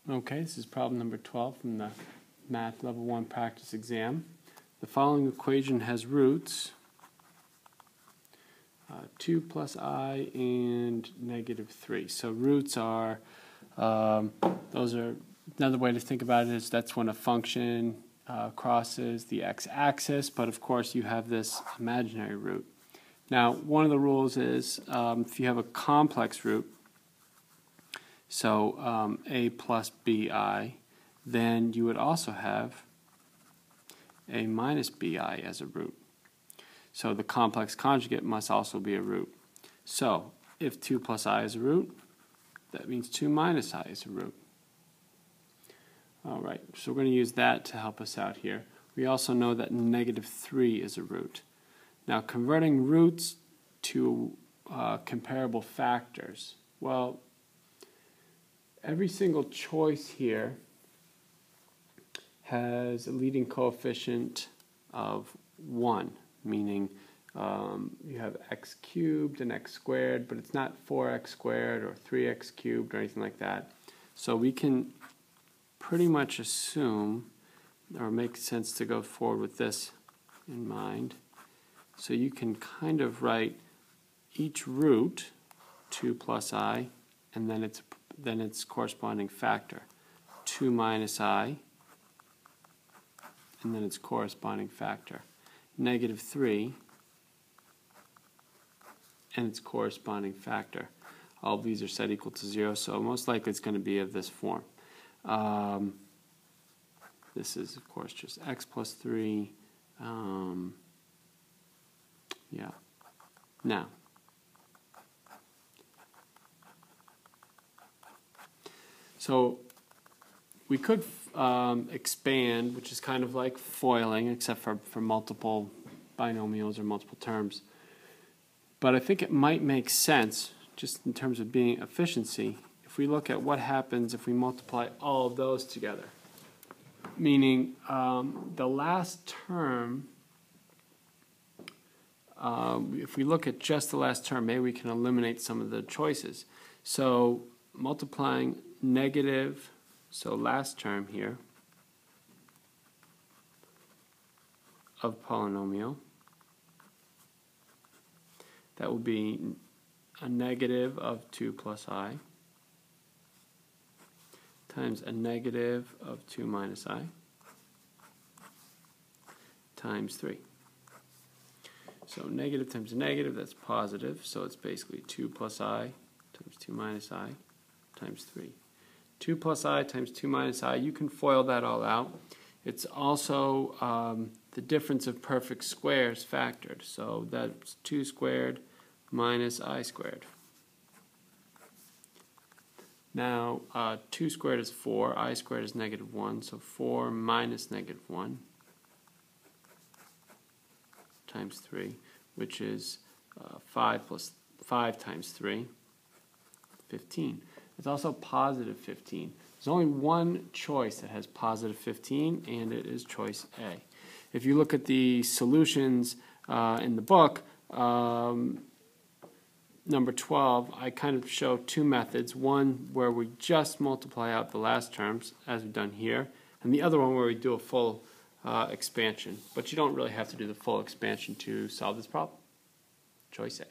Okay, this is problem number 12 from the Math Level 1 Practice Exam. The following equation has roots 2 plus I and negative 3. So roots are, those are, another way to think about it is that's when a function crosses the x-axis, but of course you have this imaginary root. Now, one of the rules is if you have a complex root, so a plus bi, then you would also have a minus bi as a root. So the complex conjugate must also be a root. So if 2 plus I is a root, that means 2 minus I is a root. All right, so we're going to use that to help us out here. We also know that negative 3 is a root. Now, converting roots to comparable factors, well, every single choice here has a leading coefficient of 1, meaning you have x cubed and x squared, but it's not 4x squared or 3x cubed or anything like that. So we can pretty much assume, or make sense to go forward with this in mind. So you can kind of write each root, 2 plus I, and then its corresponding factor, 2 minus I, and then its corresponding factor, negative 3, and its corresponding factor. All of these are set equal to 0, so most likely it's going to be of this form. This is, of course, just x plus 3. Yeah. Now, so we could expand, which is kind of like foiling, except for multiple binomials or multiple terms. But I think it might make sense, just in terms of being efficiency, if we look at what happens if we multiply all of those together. Meaning the last term, if we look at just the last term, maybe we can eliminate some of the choices. So multiplying negative, so last term here, of polynomial, that will be a negative of 2 plus I times a negative of 2 minus I times 3. So negative times a negative, that's positive, so it's basically 2 plus I times 2 minus I times 3. 2 plus I times 2 minus I, you can FOIL that all out. It's also the difference of perfect squares factored, so that's 2 squared minus I squared. Now, 2 squared is 4, I squared is negative 1, so 4 minus negative 1 times 3, which is 5 plus 5 times 3, 15. It's also positive 15. There's only one choice that has positive 15, and it is choice A. If you look at the solutions in the book, number 12, I kind of show two methods. One where we just multiply out the last terms, as we've done here, and the other one where we do a full expansion. But you don't really have to do the full expansion to solve this problem. Choice A.